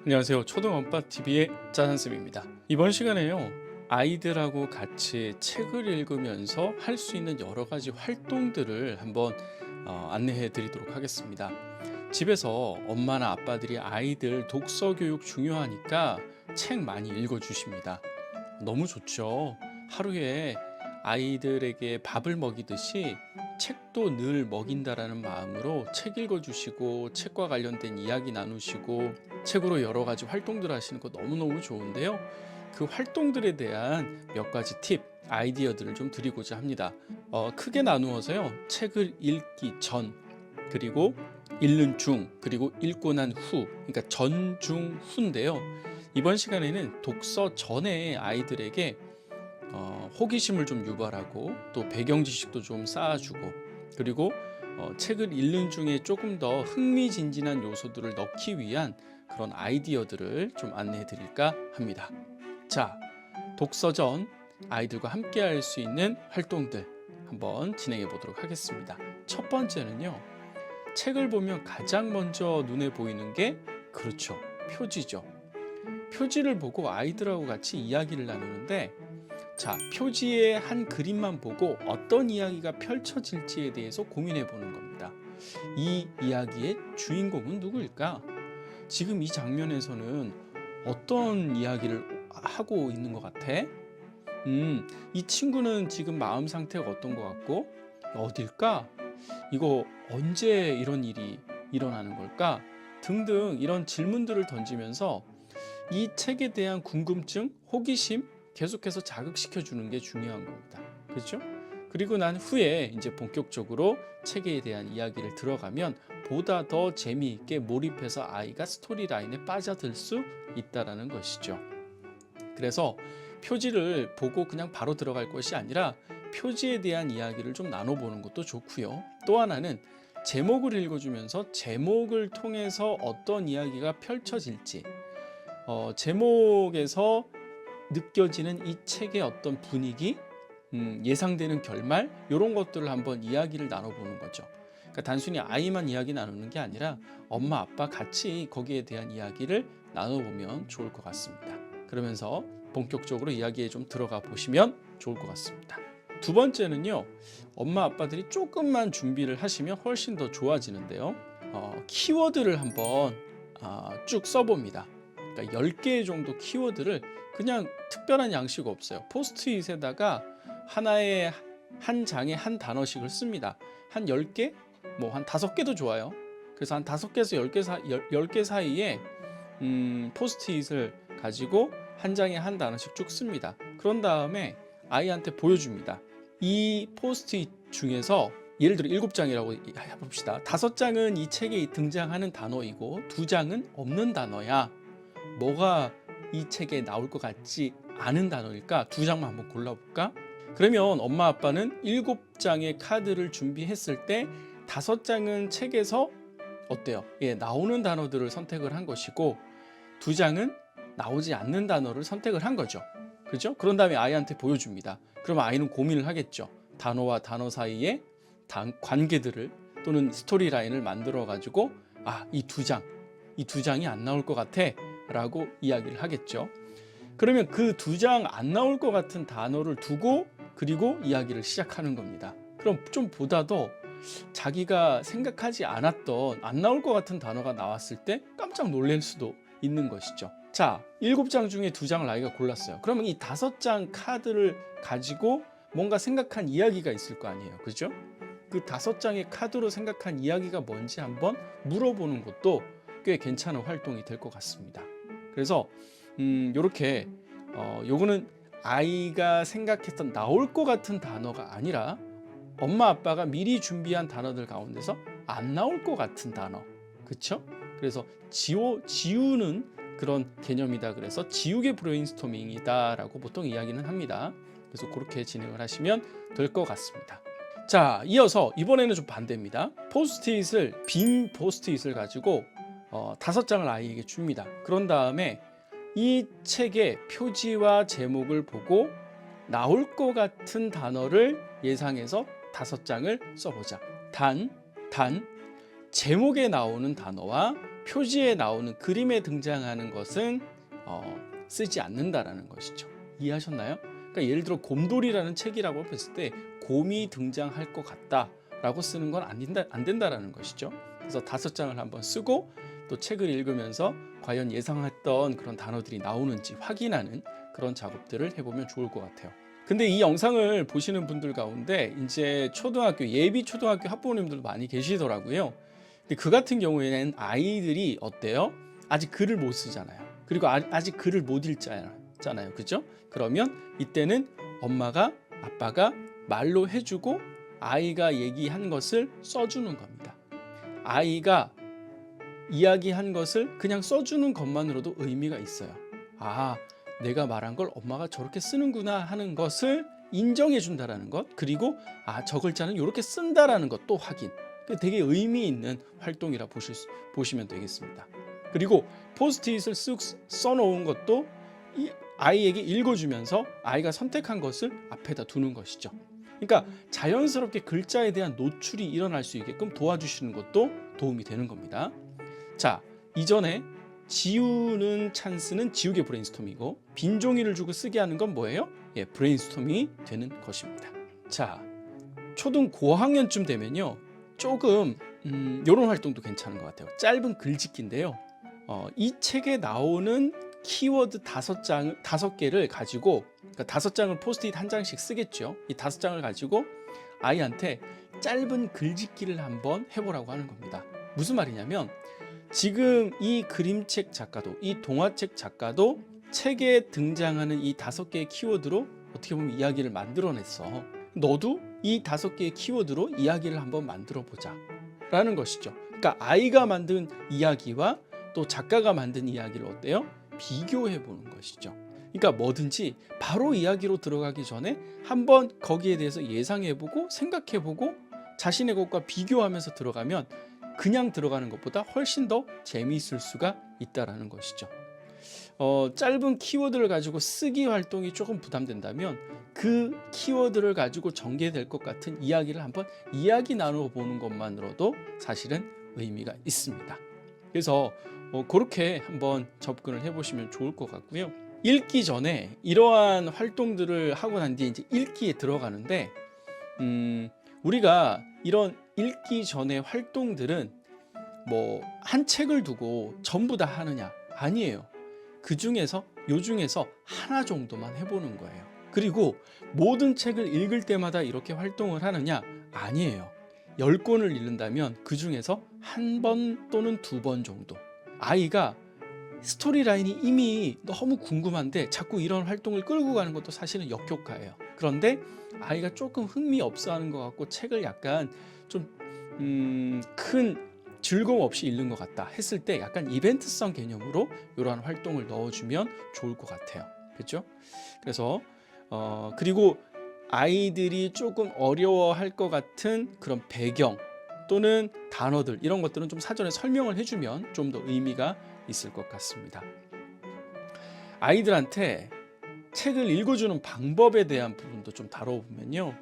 안녕하세요. 초등언빠TV의 짜장쌤입니다. 이번 시간에요, 아이들하고 같이 책을 읽으면서 할 수 있는 여러 가지 활동들을 한번 안내해 드리도록 하겠습니다. 집에서 엄마나 아빠들이 아이들 독서 교육 중요하니까 책 많이 읽어 주십니다. 너무 좋죠. 하루에 아이들에게 밥을 먹이듯이 책도 늘 먹인다라는 마음으로 책 읽어 주시고 책과 관련된 이야기 나누시고 책으로 여러 가지 활동들 하시는 거 너무너무 좋은데요. 그 활동들에 대한 몇 가지 팁, 아이디어들을 좀 드리고자 합니다. 크게 나누어서요. 책을 읽기 전, 그리고 읽는 중, 그리고 읽고 난 후, 그러니까 전, 중, 후인데요. 이번 시간에는 독서 전에 아이들에게 호기심을 좀 유발하고 또 배경 지식도 좀 쌓아주고, 그리고 책을 읽는 중에 조금 더 흥미진진한 요소들을 넣기 위한 그런 아이디어들을 좀 안내해 드릴까 합니다. 자, 독서 전 아이들과 함께 할 수 있는 활동들 한번 진행해 보도록 하겠습니다. 첫 번째는요, 책을 보면 가장 먼저 눈에 보이는 게, 그렇죠, 표지죠. 표지를 보고 아이들하고 같이 이야기를 나누는데, 자, 표지의 한 그림만 보고 어떤 이야기가 펼쳐질지에 대해서 고민해 보는 겁니다. 이 이야기의 주인공은 누구일까? 지금 이 장면에서는 어떤 이야기를 하고 있는 것 같아? 이 친구는 지금 마음 상태가 어떤 것 같고, 어딜까? 이거 언제 이런 일이 일어나는 걸까? 등등 이런 질문들을 던지면서 이 책에 대한 궁금증, 호기심 계속해서 자극시켜 주는 게 중요한 겁니다. 그렇죠? 그리고 난 후에 이제 본격적으로 책에 대한 이야기를 들어가면 보다 더 재미있게 몰입해서 아이가 스토리 라인에 빠져들 수 있다라는 것이죠. 그래서 표지를 보고 그냥 바로 들어갈 것이 아니라 표지에 대한 이야기를 좀 나눠보는 것도 좋고요. 또 하나는 제목을 읽어주면서 제목을 통해서 어떤 이야기가 펼쳐질지, 제목에서 느껴지는 이 책의 어떤 분위기, 예상되는 결말, 이런 것들을 한번 이야기를 나눠보는 거죠. 그러니까 단순히 아이만 이야기 나누는 게 아니라 엄마, 아빠 같이 거기에 대한 이야기를 나눠보면 좋을 것 같습니다. 그러면서 본격적으로 이야기에 좀 들어가 보시면 좋을 것 같습니다. 두 번째는요, 엄마, 아빠들이 조금만 준비를 하시면 훨씬 더 좋아지는데요. 키워드를 한번 쭉 써봅니다. 그러니까 10개 정도 키워드를 그냥 특별한 양식 없어요. 포스트잇에다가 하나의 한 장에 한 단어씩을 씁니다. 한 10개? 뭐 한 5개도 좋아요. 그래서 한 5개에서 10개 사이에 포스트잇을 가지고 한 장에 한 단어씩 쭉 씁니다. 그런 다음에 아이한테 보여줍니다. 이 포스트잇 중에서 예를 들어 7장이라고 해봅시다. 5장은 이 책에 등장하는 단어이고 2장은 없는 단어야. 뭐가 이 책에 나올 것 같지 않은 단어일까? 2장만 한번 골라볼까? 그러면 엄마 아빠는 7장의 카드를 준비했을 때 5장은 책에서 어때요? 나오는 단어들을 선택을 한 것이고 2장은 나오지 않는 단어를 선택을 한 거죠. 그죠? 그런 다음에 아이한테 보여줍니다. 그럼 아이는 고민을 하겠죠. 단어와 단어 사이에 관계들을 또는 스토리 라인을 만들어 가지고 이 2장이 안 나올 것 같아 라고 이야기를 하겠죠. 그러면 그 2장 안 나올 것 같은 단어를 두고 그리고 이야기를 시작하는 겁니다. 그럼 좀 보다 더 자기가 생각하지 않았던 안 나올 것 같은 단어가 나왔을 때 깜짝 놀랄 수도 있는 것이죠. 자, 7장 중에 2장을 아이가 골랐어요. 그러면 이 5장 카드를 가지고 뭔가 생각한 이야기가 있을 거 아니에요. 그죠? 그 5장의 카드로 생각한 이야기가 뭔지 한번 물어보는 것도 꽤 괜찮은 활동이 될 것 같습니다. 그래서 요렇게 요거는 아이가 생각했던 나올 것 같은 단어가 아니라 엄마 아빠가 미리 준비한 단어들 가운데서 안 나올 것 같은 단어, 그렇죠? 그래서 지우는 그런 개념이다. 그래서 지우개 브레인스토밍이다라고 보통 이야기는 합니다. 그래서 그렇게 진행을 하시면 될 것 같습니다. 자, 이어서 이번에는 좀 반대입니다. 빈 포스트잇을 가지고 5장을 아이에게 줍니다. 그런 다음에 이 책의 표지와 제목을 보고 나올 것 같은 단어를 예상해서 5장을 써보자. 단 제목에 나오는 단어와 표지에 나오는 그림에 등장하는 것은 쓰지 않는다라는 것이죠. 이해하셨나요? 그러니까 예를 들어 곰돌이라는 책이라고 했을 때 곰이 등장할 것 같다라고 쓰는 건 안 된다라는 것이죠. 그래서 5장을 한번 쓰고 또 책을 읽으면서 과연 예상했던 그런 단어들이 나오는지 확인하는 그런 작업들을 해보면 좋을 것 같아요. 근데 이 영상을 보시는 분들 가운데 이제 초등학교, 예비 초등학교 학부모님들도 많이 계시더라고요. 근데 그 같은 경우에는 아이들이 어때요? 아직 글을 못 쓰잖아요. 그리고 아직 글을 못 읽잖아요. 그죠? 그러면 이때는 엄마가, 아빠가 말로 해주고 아이가 얘기한 것을 써주는 겁니다. 아이가 이야기한 것을 그냥 써주는 것만으로도 의미가 있어요. 아, 내가 말한 걸 엄마가 저렇게 쓰는구나 하는 것을 인정해 준다라는 것, 그리고 저 글자는 이렇게 쓴다라는 것 또 확인. 되게 의미 있는 활동이라 보시면 되겠습니다. 그리고 포스트잇을 쓱 써놓은 것도 이 아이에게 읽어주면서 아이가 선택한 것을 앞에다 두는 것이죠. 그러니까 자연스럽게 글자에 대한 노출이 일어날 수 있게끔 도와주시는 것도 도움이 되는 겁니다. 자, 이전에 지우는 찬스는 지우개 브레인스토밍이고 빈 종이를 주고 쓰게 하는 건 뭐예요? 브레인스토밍이 되는 것입니다. 자, 초등 고학년쯤 되면요, 조금 이런 활동도 괜찮은 것 같아요. 짧은 글짓기인데요. 이 책에 나오는 키워드 5개를 가지고, 그러니까 5장을 포스트잇 한 장씩 쓰겠죠. 이 5장을 가지고 아이한테 짧은 글짓기를 한번 해보라고 하는 겁니다. 무슨 말이냐면 지금 이 그림책 작가도, 이 동화책 작가도 책에 등장하는 이 5개의 키워드로 어떻게 보면 이야기를 만들어냈어. 너도 이 5개의 키워드로 이야기를 한번 만들어 보자 라는 것이죠. 그러니까 아이가 만든 이야기와 또 작가가 만든 이야기를 어때요? 비교해 보는 것이죠. 그러니까 뭐든지 바로 이야기로 들어가기 전에 한번 거기에 대해서 예상해 보고 생각해 보고 자신의 것과 비교하면서 들어가면 그냥 들어가는 것보다 훨씬 더 재미있을 수가 있다는 것이죠. 짧은 키워드를 가지고 쓰기 활동이 조금 부담된다면 그 키워드를 가지고 전개될 것 같은 이야기를 한번 이야기 나눠보는 것만으로도 사실은 의미가 있습니다. 그래서 그렇게 한번 접근을 해보시면 좋을 것 같고요. 읽기 전에 이러한 활동들을 하고 난 뒤에 이제 읽기에 들어가는데 우리가 이런 읽기 전의 활동들은 뭐 한 책을 두고 전부 다 하느냐? 아니에요. 그 중에서 요 중에서 하나 정도만 해보는 거예요. 그리고 모든 책을 읽을 때마다 이렇게 활동을 하느냐? 아니에요. 10권을 읽는다면 그 중에서 1번 또는 2번 정도. 아이가 스토리라인이 이미 너무 궁금한데 자꾸 이런 활동을 끌고 가는 것도 사실은 역효과예요. 그런데 아이가 조금 흥미 없어 하는 것 같고 책을 약간 좀 큰 즐거움 없이 읽는 것 같다 했을 때 약간 이벤트성 개념으로 이러한 활동을 넣어주면 좋을 것 같아요. 그렇죠? 그래서 그리고 아이들이 조금 어려워할 것 같은 그런 배경 또는 단어들 이런 것들은 좀 사전에 설명을 해주면 좀 더 의미가 있을 것 같습니다. 아이들한테 책을 읽어주는 방법에 대한 부분도 좀 다뤄보면요.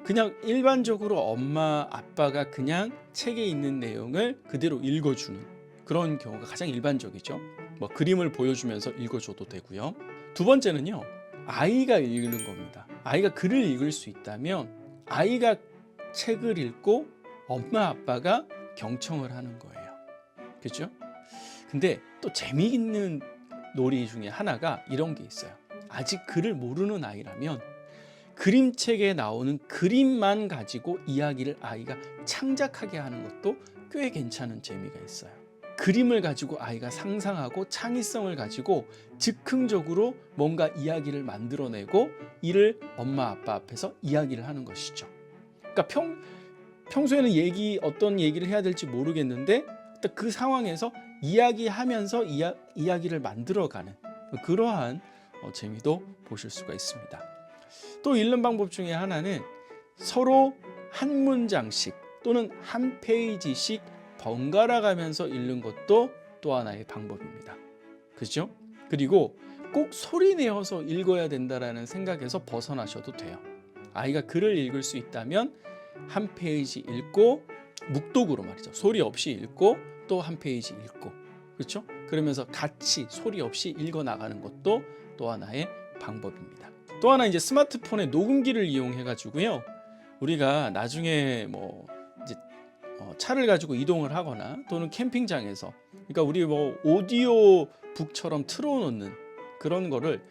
그냥 일반적으로 엄마, 아빠가 그냥 책에 있는 내용을 그대로 읽어주는 그런 경우가 가장 일반적이죠. 뭐 그림을 보여주면서 읽어줘도 되고요. 두 번째는요, 아이가 읽는 겁니다. 아이가 글을 읽을 수 있다면 아이가 책을 읽고 엄마, 아빠가 경청을 하는 거예요. 그렇죠? 근데 또 재미있는 놀이 중에 하나가 이런 게 있어요. 아직 글을 모르는 아이라면 그림책에 나오는 그림만 가지고 이야기를 아이가 창작하게 하는 것도 꽤 괜찮은 재미가 있어요. 그림을 가지고 아이가 상상하고 창의성을 가지고 즉흥적으로 뭔가 이야기를 만들어내고 이를 엄마 아빠 앞에서 이야기를 하는 것이죠. 그러니까 평소에는 어떤 얘기를 해야 될지 모르겠는데 그 상황에서 이야기하면서 이야기를 만들어가는 그러한 재미도 보실 수가 있습니다. 또 읽는 방법 중에 하나는 서로 한 문장씩 또는 한 페이지씩 번갈아 가면서 읽는 것도 또 하나의 방법입니다. 그렇죠? 그리고 꼭 소리 내어서 읽어야 된다라는 생각에서 벗어나셔도 돼요. 아이가 글을 읽을 수 있다면 한 페이지 읽고 묵독으로 말이죠. 소리 없이 읽고 또 또 한 페이지 읽고, 그렇죠? 그러면서 같이 소리 없이 읽어 나가는 것도 또 하나의 방법입니다. 또 하나 이제 스마트폰의 녹음기를 이용해 가지고요. 우리가 나중에 뭐 이제 차를 가지고 이동을 하거나 또는 캠핑장에서, 그러니까 우리 뭐 오디오 북처럼 틀어놓는 그런 거를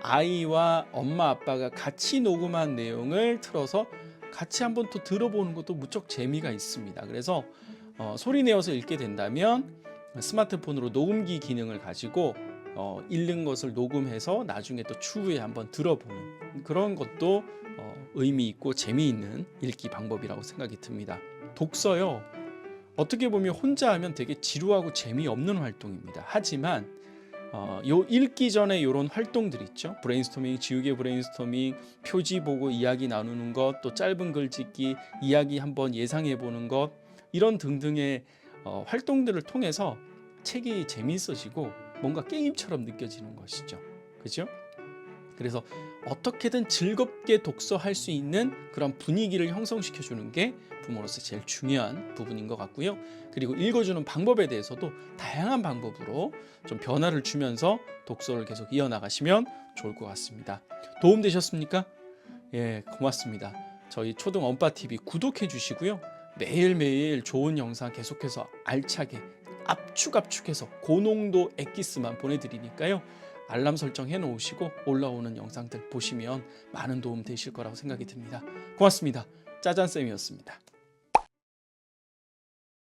아이와 엄마 아빠가 같이 녹음한 내용을 틀어서 같이 한번 또 들어보는 것도 무척 재미가 있습니다. 그래서 소리 내어서 읽게 된다면 스마트폰으로 녹음기 기능을 가지고 읽는 것을 녹음해서 나중에 또 추후에 한번 들어보는 그런 것도 의미 있고 재미있는 읽기 방법이라고 생각이 듭니다. 독서요, 어떻게 보면 혼자 하면 되게 지루하고 재미없는 활동입니다. 하지만 요 읽기 전에 이런 활동들 있죠. 브레인스토밍, 지우개 브레인스토밍, 표지 보고 이야기 나누는 것, 또 짧은 글 짓기, 이야기 한번 예상해 보는 것, 이런 등등의 활동들을 통해서 책이 재미있어지고 뭔가 게임처럼 느껴지는 것이죠. 그죠? 그래서 어떻게든 즐겁게 독서할 수 있는 그런 분위기를 형성시켜 주는 게 부모로서 제일 중요한 부분인 것 같고요. 그리고 읽어주는 방법에 대해서도 다양한 방법으로 좀 변화를 주면서 독서를 계속 이어나가시면 좋을 것 같습니다. 도움 되셨습니까? 예, 고맙습니다. 저희 초등 엄빠TV 구독해 주시고요. 매일매일 좋은 영상 계속해서 알차게 압축해서 고농도 엑기스만 보내드리니까요. 알람 설정 해놓으시고 올라오는 영상들 보시면 많은 도움 되실 거라고 생각이 듭니다. 고맙습니다. 짜잔쌤이었습니다.